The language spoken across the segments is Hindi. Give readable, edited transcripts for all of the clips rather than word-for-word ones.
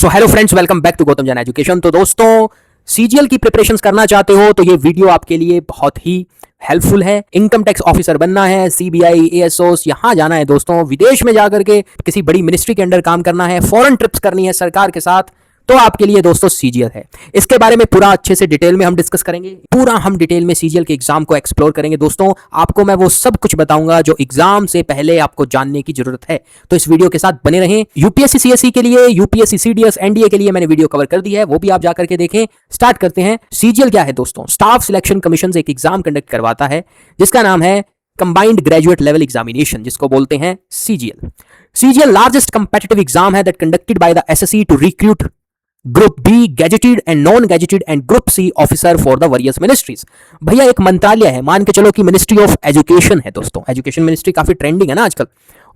So hello friends, welcome back to Gautam Jain education. तो दोस्तों, सीजीएल की प्रिपरेशंस करना चाहते हो तो ये वीडियो आपके लिए बहुत ही हेल्पफुल है। इनकम टैक्स ऑफिसर बनना है, सीबीआई, एएसओस, यहां जाना है दोस्तों, विदेश में जाकर के किसी बड़ी मिनिस्ट्री के अंडर काम करना है, फॉरेन ट्रिप्स करनी है सरकार के साथ, तो आपके लिए दोस्तों सीजीएल है। इसके बारे में पूरा अच्छे से डिटेल में हम डिस्कस करेंगे। पूरा हम डिटेल में सीजीएल के एग्जाम को एक्सप्लोर करेंगे दोस्तों। आपको मैं वो सब कुछ बताऊंगा जो एग्जाम से पहले आपको जानने की जरूरत है। तो इस वीडियो के साथ बने रहें। यूपीएससी सीएससी के लिए, यूपीएससी सीडीएस, एनडीए के लिए मैंने वीडियो कवर कर दी है, वो भी आप जाकर के देखें। स्टार्ट करते हैं। सीजीएल क्या है दोस्तों? स्टाफ सिलेक्शन कमीशन एक एग्जाम कंडक्ट करवाता है जिसका नाम है कंबाइंड ग्रेजुएट लेवल एग्जामिनेशन, जिसको बोलते हैं CGL. CGL largest competitive exam है that conducted by the SSC to recruit group B gazetted and non gazetted and group C officer for the various ministries. भैया एक मंत्रालय है, मान के चलो कि मिनिस्ट्री ऑफ एजुकेशन है दोस्तों। एजुकेशन मिनिस्ट्री काफी ट्रेंडिंग है ना आजकल।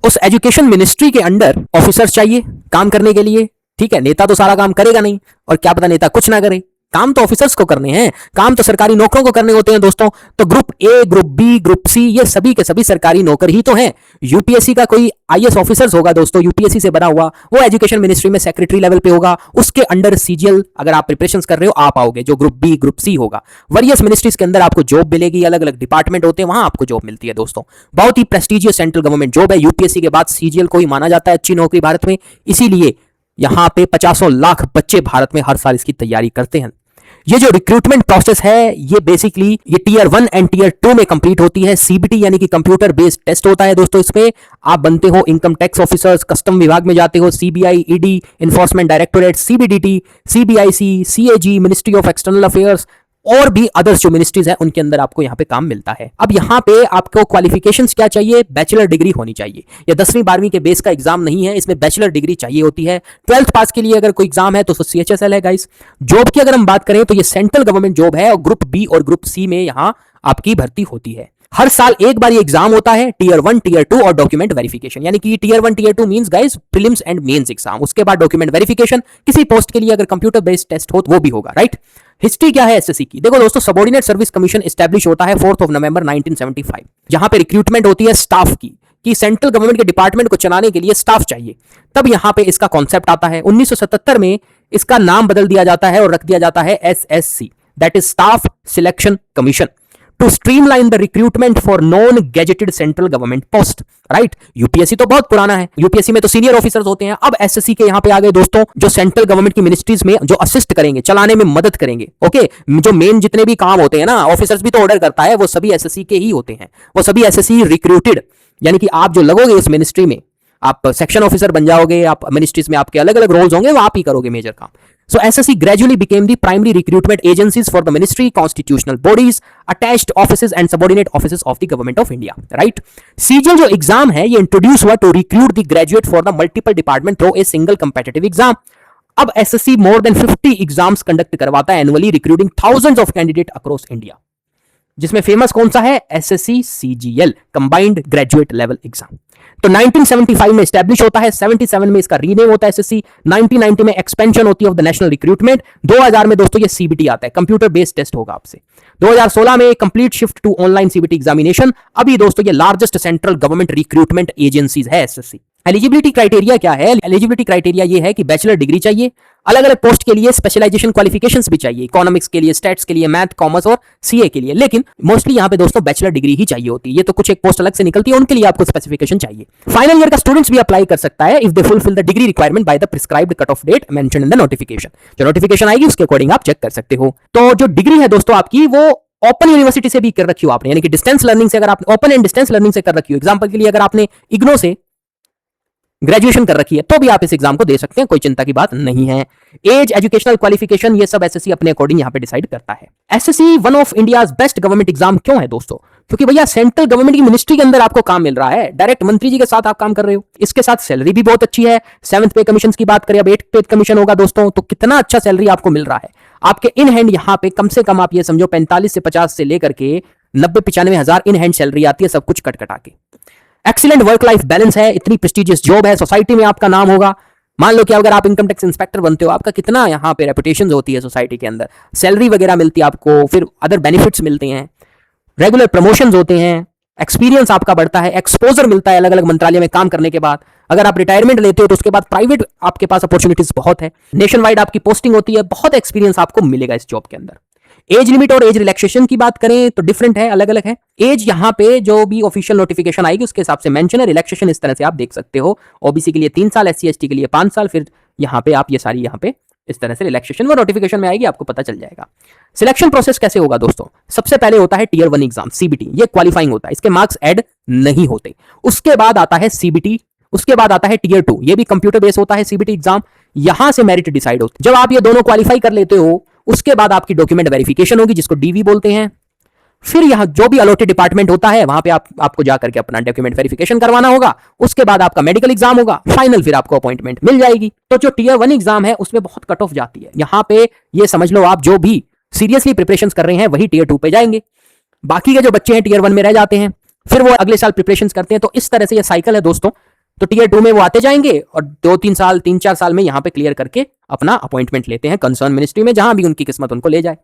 उस एजुकेशन मिनिस्ट्री के अंडर ऑफिसर्स चाहिए काम करने के लिए। ठीक है, नेता तो सारा काम करेगा नहीं, और क्या पता नेता कुछ ना करे। काम तो ऑफिसर्स को करने हैं, काम तो सरकारी नौकरों को करने होते हैं दोस्तों। तो group A, group B, group C, ये सभी के सभी सरकारी नौकर ही तो हैं। यूपीएससी का कोई आईएएस ऑफिसर्स होगा दोस्तों, यूपीएससी से बना हुआ, वो एजुकेशन मिनिस्ट्री में सेक्रेटरी लेवल पे होगा। उसके अंडर सीजीएल अगर आप प्रिपरेशन कर रहे हो आप आओगे, जो ग्रुप बी, ग्रुप सी होगा। वेरियस मिनिस्ट्रीज के अंदर आपको जॉब मिलेगी, अलग अलग डिपार्टमेंट होते हैं, वहां आपको जॉब मिलती है दोस्तों। बहुत ही प्रेस्टिजियस सेंट्रल गवर्नमेंट जॉब है। यूपीएससी के बाद सीजीएल को ही माना जाता है अच्छी नौकरी भारत में। इसीलिए यहां पे 50 लाख बच्चे भारत में हर साल इसकी तैयारी करते हैं। ये जो रिक्रूटमेंट प्रोसेस है ये बेसिकली ये टीयर 1 एंड टीयर 2 में कंप्लीट होती है। सीबीटी यानी कि कंप्यूटर बेस्ड टेस्ट होता है दोस्तों। इसमें आप बनते हो इनकम टैक्स ऑफिसर्स, कस्टम विभाग में जाते हो, CBI, ED, enforcement directorate, CBDT, CBIC, CAG, ministry of external affairs और भी अदर्स जो मिनिस्ट्रीज है उनके अंदर आपको यहां पे काम मिलता है। अब यहां पे आपको क्वालिफिकेशंस क्या चाहिए? बैचलर डिग्री होनी चाहिए। ये 10वीं 12वीं के बेस का एग्जाम नहीं है, इसमें बैचलर डिग्री चाहिए होती है। 12th पास के लिए अगर कोई एग्जाम है तो सीएचएसएल है गाइस। जॉब की अगर हम बात करें तो ये सेंट्रल गवर्नमेंट जॉब है, और ग्रुप बी और ग्रुप सी में यहां आपकी भर्ती होती है। हर साल एक बार ये एग्जाम होता है, टीयर 1, टीयर 2 और डॉक्यूमेंट वेरिफिकेशन। यानी कि tier 1, tier 2 means guys prelims and mains exam. उसके बाद डॉक्यूमेंट वेरिफिकेशन, किसी पोस्ट के लिए अगर कंप्यूटर बेस्ड टेस्ट हो तो वो भी होगा, राइट। हिस्ट्री क्या है एसएससी की? देखो दोस्तों, सबऑर्डिनेट सर्विस कमीशन एस्टैब्लिश होता है 4 नवंबर 1975। जहां पे रिक्रूटमेंट होती है स्टाफ की, कि सेंट्रल गवर्नमेंट के डिपार्टमेंट को चलाने के लिए स्टाफ चाहिए। तब यहां पे इसका कॉन्सेप्ट आता है। 1977 में इसका नाम बदल दिया जाता है और रख दिया जाता है SSC, that is staff selection commission, to streamline the recruitment for non gazetted central government post, right. UPSC तो बहुत पुराना है, यूपीएससी में तो सीनियर ऑफिसर्स होते हैं। अब एसएससी के यहां पे आ गए दोस्तों, जो सेंट्रल गवर्नमेंट की मिनिस्ट्रीज में जो असिस्ट करेंगे, चलाने में मदद करेंगे। ओके, जो मेन जितने भी काम होते हैं ना, ऑफिसर्स भी तो ऑर्डर करता है, वो सभी एसएससी के ही होते हैं। वो सभी एसएससी रिक्रूटेड, यानी कि आप जो लगोगे इस मिनिस्ट्री में, आप सेक्शन ऑफिसर बन जाओगे, आप मिनिस्ट्रीज में आपके अलग अलग रोल्स होंगे, वो आप ही करोगे मेजर काम। So SSC gradually became the primary recruitment agencies for the ministry, constitutional bodies, attached offices and subordinate offices of the government of India, right? CGL जो एग्जाम है ये इंट्रोड्यूस हुआ to recruit the graduate for the multiple department through a single competitive exam. अब SSC more than 50 exams conduct करवाता है annually, recruiting thousands of candidates across India, जिसमें फेमस कौन सा है? SSC CGL, combined graduate level exam. तो 1975 में एस्टैब्लिश होता है, 77 में इसका रीनेम होता है एसएससी, 1990 में एक्सपेंशन होती है ऑफ द नेशनल रिक्रूटमेंट, 2000 में दोस्तों ये सीबीटी आता है, कंप्यूटर बेस्ड टेस्ट होगा आपसे। 2016 में complete shift to online CBT examination. अभी दोस्तों ये largest central government recruitment agencies है एसएससी। एलिजिबिलिटी क्राइटेरिया क्या है? एलिजिबिलिटी क्राइटेरिया ये है कि बैचलर डिग्री चाहिए, अलग अलग पोस्ट के लिए स्पेशलाइजेशन क्वालिफिकेशंस भी चाहिए, इकोनॉमिक्स के लिए, स्टैट्स के लिए, मैथ, कॉमर्स और सीए के लिए। लेकिन मोस्टली यहां पे दोस्तों बैचलर डिग्री ही चाहिए होती है। ये तो कुछ एक पोस्ट अलग से निकलती है, उनके लिए आपको स्पेसिफिकेशन चाहिए। फाइनल ईयर का स्टूडेंट्स भी अप्लाई कर सकता है if they fulfil the degree requirement by the prescribed cut off date mentioned in the notification. जो नोटिफिकेशन आएगी उसके अकॉर्डिंग आप चेक कर सकते हो। तो जो डिग्री है दोस्तों आपकी, वो ओपन यूनिवर्सिटी से भी कर रखी हो आपने, यानी कि डिस्टेंस लर्निंग से, अगर आपने ओपन एंड डिस्टेंस लर्निंग से कर रखी हो, एग्जांपल के लिए अगर आपने इग्नो से ग्रेजुएशन कर रखी है तो भी आप इस एग्जाम को दे सकते हैं, कोई चिंता की बात नहीं है। एज, एजुकेशनल क्वालिफिकेशन, ये सब एसएससी अपने अकॉर्डिंग यहां पे डिसाइड करता है। SSC one of India's best government exam क्यों है दोस्तों? क्योंकि भैया सेंट्रल गवर्नमेंट की मिनिस्ट्री के अंदर आपको काम मिल रहा है, डायरेक्ट मंत्री जी के साथ आप काम कर रहे हो। इसके साथ सैलरी भी बहुत अच्छी है। 7th पे कमीशन की बात करें, अब 8th पे कमीशन होगा दोस्तों, तो कितना अच्छा सैलरी आपको मिल रहा है। आपके इन हैंड यहां पे कम से कम आप ये समझो 45 से 50 से लेकर के 90-95 हजार इन हैंड सैलरी आती है, सब कुछ कट कटा के। एक्सीलेंट वर्क लाइफ बैलेंस है, इतनी प्रेस्टिजियस जॉब है, सोसाइटी में आपका नाम होगा। मान लो कि अगर आप इनकम टैक्स इंस्पेक्टर बनते हो, आपका कितना यहाँ पे रेपुटेशन होती है सोसाइटी के अंदर, सैलरी वगैरह मिलती है आपको, फिर अदर बेनिफिट्स मिलते हैं, रेगुलर प्रमोशंस होते हैं, एक्सपीरियंस आपका बढ़ता है, एक्सपोजर मिलता है अलग अलग मंत्रालय में काम करने के बाद। अगर आप रिटायरमेंट लेते हो तो उसके बाद प्राइवेट आपके पास अपॉर्चुनिटीज बहुत है, नेशन वाइड आपकी पोस्टिंग होती है, बहुत एक्सपीरियंस आपको मिलेगा इस जॉब के अंदर। एज लिमिट और एज रिलैक्सेशन की बात करें तो डिफरेंट है, अलग अलग है। एज यहां पे जो भी ऑफिशियल नोटिफिकेशन आएगी उसके हिसाब से मेंशन है। रिलैक्सेशन इस तरह से आप देख सकते हो, ओबीसी के लिए 3 साल, एससी एसटी के लिए 5 साल, फिर यहां पे आप ये सारी यहां पे इस तरह से रिलैक्सेशन वो नोटिफिकेशन में आएगी, आपको पता चल जाएगा। सिलेक्शन प्रोसेस कैसे होगा दोस्तों? सबसे पहले होता है टियर 1 एग्जाम सीबीटी, ये क्वालिफाइंग होता है, इसके मार्क्स ऐड नहीं होते। उसके बाद आता है सीबीटी, उसके बाद आता है टियर 2, ये भी कंप्यूटर बेस होता है सीबीटी एग्जाम। यहां से मेरिट डिसाइड होती है। जब आप ये दोनों क्वालिफाई कर लेते हो उसके बाद आपकी डॉक्यूमेंट वेरिफिकेशन होगी, जिसको डीवी बोलते हैं। फिर यहां जो भी अलॉटेड डिपार्टमेंट होता है वहां पे आपको जाकर के अपना डॉक्यूमेंट वेरिफिकेशन करवाना होगा। उसके बाद आपका मेडिकल एग्जाम होगा, फाइनल फिर आपको अपॉइंटमेंट मिल जाएगी। तो जो टियर 1 एग्जाम है उसमें बहुत कट ऑफ जाती है। यहां पे ये समझ लो आप जो भी सीरियसली प्रिपरेशन कर रहे हैं वही टियर 2 पे जाएंगे। बाकी के जो बच्चे हैं टियर 1 में रह जाते हैं, फिर वो अगले साल प्रिपरेशन करते हैं। तो इस तरह से ये साइकिल है दोस्तों। तो टियर 2 में वो आते जाएंगे और 2-3 साल 3-4 साल में यहां पे क्लियर करके अपना अपॉइंटमेंट लेते हैं कंसर्न मिनिस्ट्री में, जहां भी उनकी किस्मत उनको ले जाए।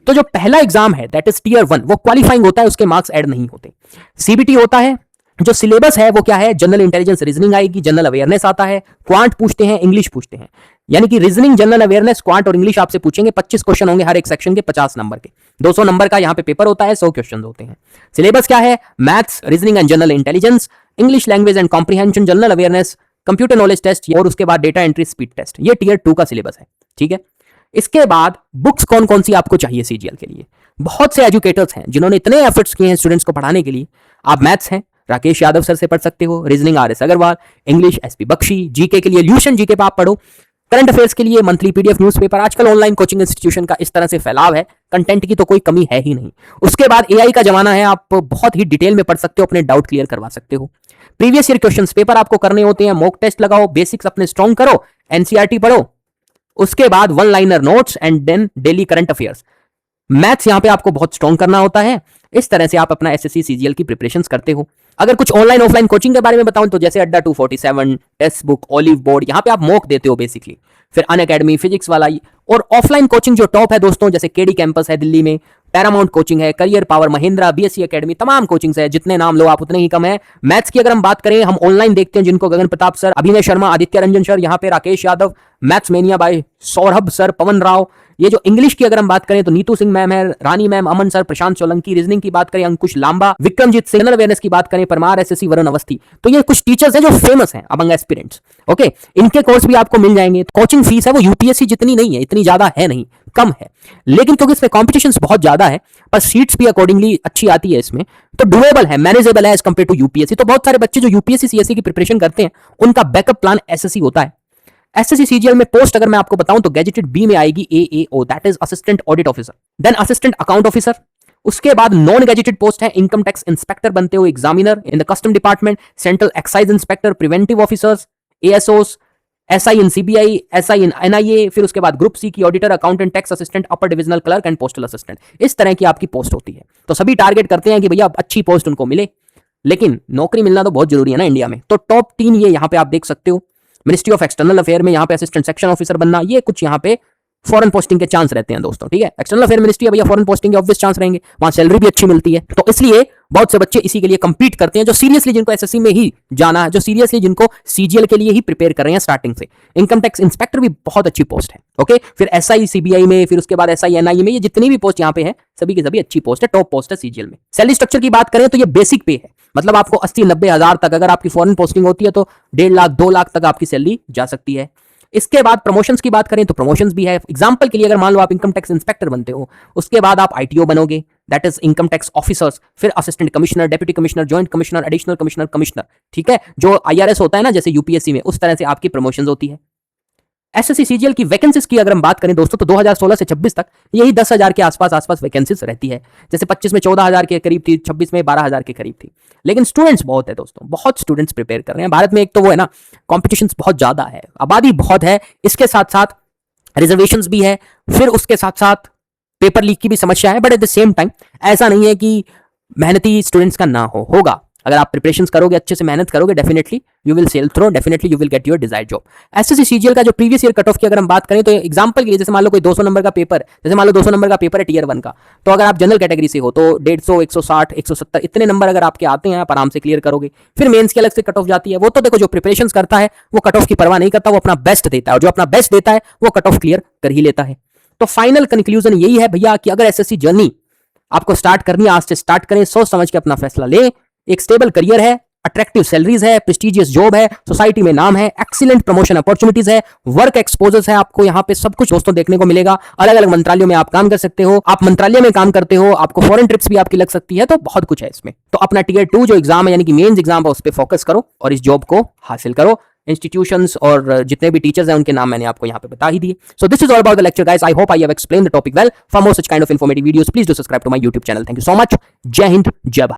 तो जो पहला एग्जाम है दैट इज टियर 1, वो क्वालिफाइंग होता है, उसके मार्क्स ऐड नहीं होते। सीबीटी होता है, जो सिलेबस है वो क्या है? जनरल इंटेलिजेंस रीजनिंग आएगी, जनरल अवेयरनेस आता है, क्वांट पूछते हैं, इंग्लिश पूछते हैं। यानी कि रीजनिंग, जनरल अवेयरनेस, क्वांट और इंग्लिश आपसे पूछेंगे। 25 क्वेश्चन होंगे हर एक सेक्शन के, 50 नंबर के। 200 नंबर का यहाँ पे पेपर होता है, 100 क्वेश्चन होते हैं। सिलेबस क्या है? Maths, reasoning and general intelligence, English language and comprehension, general awareness, computer knowledge test और उसके बाद डेटा एंट्री स्पीड टेस्ट। ये टियर 2 का सिलेबस है, ठीक है। इसके बाद बुक्स कौन कौन सी आपको चाहिए सीजीएल के लिए? बहुत से एजुकेटर्स हैं जिन्होंने इतने एफर्ट्स किए हैं स्टूडेंट्स को पढ़ाने के लिए। आप मैथ्स हैं, राकेश यादव सर से पढ़ सकते हो, reasoning R S Agarwal, English SP Bakshi, GK के लिए ल्यूशन जीके पे आप पढ़ो, करंट अफेयर्स के लिए मंथली पीडीएफ न्यूज़पेपर। आजकल ऑनलाइन कोचिंग इंस्टीट्यूशन का इस तरह से फैलाव है, कंटेंट की तो कोई कमी है ही नहीं। उसके बाद एआई का जमाना है, आप बहुत ही डिटेल में पढ़ सकते हो, अपने डाउट क्लियर करवा सकते हो। प्रीवियस ईयर क्वेश्चंस पेपर आपको करने होते हैं, मॉक टेस्ट लगाओ, बेसिक्स अपने स्ट्रॉन्ग करो, एनसीईआरटी पढ़ो। उसके बाद one liner notes and then daily current affairs. Maths यहां पे आपको बहुत स्ट्रॉन्ग करना होता है। इस तरह से आप अपना एसएससी सीजीएल की प्रिपरेशंस करते हो। अगर कुछ ऑनलाइन ऑफलाइन कोचिंग के बारे में बताऊं तो जैसे अड्डा 247, टेस्ट बुक, ऑलिव बोर्ड, यहां पे आप मॉक देते हो बेसिकली। फिर अनअकैडमी, फिजिक्स वाला। और ऑफलाइन कोचिंग जो टॉप है दोस्तों, जैसे केडी कैंपस है दिल्ली में, पैरामाउंट कोचिंग है, career power, Mahindra, BSc academy, तमाम कोचिंग्स है। जितने नाम लो आप उतने ही कम है। मैथ्स की अगर हम बात करें, हम ऑनलाइन देखते हैं जिनको गगन प्रताप सर, अभिनय शर्मा, आदित्य रंजन सर, यहाँ पे Rakesh Yadav, maths mania by Saurabh sir, Pawan Rao. ये जो इंग्लिश की अगर हम बात करें तो नीतू सिंह मैम है, रानी मैम, अमन सर, प्रशांत सोलंकी। रीजनिंग की बात करें अंकुश लांबा, विक्रमजीत सिंह। जनरल अवेयरनेस की बात करें परमार एसएससी, वरुण अवस्थी। तो ये कुछ टीचर्स हैं जो फेमस हैं अमंग एस्पिरेंट्स। ओके, इनके कोर्स भी आपको मिल जाएंगे। कोचिंग फीस है वो यूपीएससी जितनी नहीं है, इतनी ज्यादा है नहीं, कम है, लेकिन क्योंकि इसमें कॉम्पिटिशन बहुत ज्यादा है, पर सीट्स भी अकॉर्डिंगली अच्छी आती है इसमें, तो डुएबल है, मैनेजेबल है एज कंपेयर टू यूपीएससी। तो बहुत सारे बच्चे जो यूपीएससी सीएससी की प्रिपरेशन करते हैं उनका बैकअप प्लान एसएससी होता है। एसएससी सीजीएल में पोस्ट अगर मैं आपको बताऊं तो गैजेटेड बी में आएगी AAO, that is assistant audit officer, then assistant account officer. उसके बाद नॉन गैजेटेड पोस्ट है इनकम टैक्स इंस्पेक्टर बनते हो, examiner in the custom department, central excise inspector, preventive officers, ASOs, SI in CBI, SI in NIA. फिर उसके बाद ग्रुप सी की auditor, accountant, tax assistant, upper divisional clerk and postal assistant. इस तरह की आपकी पोस्ट होती है। तो सभी टारगेट करते हैं कि भैया अच्छी पोस्ट उनको मिले, लेकिन नौकरी मिलना तो बहुत जरूरी है ना इंडिया में। तो टॉप 3 ये यहाँ पे आप देख सकते हो। मिनिस्ट्री ऑफ एक्सटर्नल अफेयर में यहाँ पे असिस्टेंट सेक्शन ऑफिसर बनना, ये कुछ यहाँ पे फॉरेन पोस्टिंग के चांस रहते हैं दोस्तों, ठीक है। एक्सटर्नल अफेयर मिनिस्ट्री, भैया फॉरेन पोस्टिंग के ऑब्वियस चांस रहेंगे, वहां सैलरी भी अच्छी मिलती है। तो इसलिए बहुत से बच्चे इसी के लिए कंपीट करते हैं, जो सीरियसली जिनको एसएससी में ही जाना है, जो सीरियसली जिनको सीजीएल के लिए ही प्रिपेयर कर रहे हैं स्टार्टिंग से। इनकम टैक्स इंस्पेक्टर भी बहुत अच्छी पोस्ट है, ओके। फिर एसआई सीबीआई में, फिर उसके बाद एसआई एनआईए में, ये जितनी भी पोस्ट यहाँ पे है सभी की सभी अच्छी पोस्ट है, टॉप पोस्ट है सीजीएल में। सैलरी स्ट्रक्चर की बात करें तो ये बेसिक पे है, मतलब आपको 80-90 हजार तक, अगर आपकी फॉरेन पोस्टिंग होती है तो 1.5 लाख 2 लाख तक आपकी सैलरी जा सकती है। इसके बाद प्रमोशंस की बात करें तो प्रमोशंस भी है। एग्जांपल के लिए अगर मान लो आप इनकम टैक्स इंस्पेक्टर बनते हो, उसके बाद आप आईटीओ बनोगे, that is income tax officers, फिर assistant commissioner, deputy commissioner, joint commissioner, additional commissioner, commissioner, ठीक है। जो आईआरएस होता है ना जैसे यूपीएससी में, उस तरह से आपकी प्रमोशंस होती है। एसएससी सीजीएल की वैकेंसीज की अगर हम बात करें दोस्तों तो 2016 से 26 तक यही 10,000 के आसपास वैकेंसीज रहती है। जैसे 25 में 14,000 के करीब थी, 26 में 12,000 के करीब थी। लेकिन स्टूडेंट्स बहुत है दोस्तों, बहुत स्टूडेंट्स प्रिपेयर कर रहे हैं। भारत में एक तो वो है ना, कॉम्पिटिशन बहुत ज्यादा है, आबादी बहुत है, इसके साथ साथ रिजर्वेशंस भी है, फिर उसके साथ साथ पेपर लीक की भी समस्या है। But at the same time ऐसा नहीं है कि मेहनती स्टूडेंट्स का ना होगा। अगर आप प्रिपरेशन करोगे, अच्छे से मेहनत करोगे, definitely you will sail through, definitely you will get your desired job. SSC CGL का जो प्रीवियस ईयर कट ऑफ की अगर हम बात करें तो एग्जांपल के लिए, जैसे मान लो कोई 200 नंबर का पेपर, जैसे मान लो 200 नंबर का पेपर है टीयर 1 का, तो अगर आप जनरल कैटेगरी से हो तो 150, 160, 170 इतने नंबर अगर आपके आते हैं, आप आराम से क्लियर करोगे। फिर मेंस की अलग से कट ऑफ जाती है। वो तो देखो जो प्रिपरेशन करता है वो कट ऑफ की परवाह नहीं करता, वो अपना बेस्ट देता है, और जो अपना बेस्ट देता है वो कट ऑफ क्लियर कर ही लेता है। तो फाइनल कंक्लूजन यही है भैया कि अगर एसएससी जर्नी आपको स्टार्ट करनी है, आज से स्टार्ट करें, सोच समझ के अपना फैसला लें। एक स्टेबल करियर है, अट्रैक्टिव सैलरीज है, प्रेस्टिजियस जॉब है, सोसाइटी में नाम है, एक्सीलेंट प्रमोशन अपॉर्चुनिटीज है, वर्क एक्सपोजर्स है, आपको यहाँ पे सब कुछ दोस्तों देखने को मिलेगा। अलग अलग मंत्रालयों में आप काम कर सकते हो, आप मंत्रालय में काम करते हो, आपको फॉरेन ट्रिप्स भी आपकी लग सकती है, तो बहुत कुछ है इसमें। तो अपना टीयर 2 जो एग्जाम है, यानी कि मेंस एग्जाम है, उस पर फोकस करो और इस जॉब को हासिल करो। इंस्टीट्यूशंस और जितने भी टीचर्स हैं उनके नाम मैंने आपको यहाँ पे बता ही दिए। So this is all about the lecture guys. I hope I have explain the topic well. For more such kind of informative videos please do subscribe to my YouTube channel. Thank you so much. जय हिंद, जय भारत।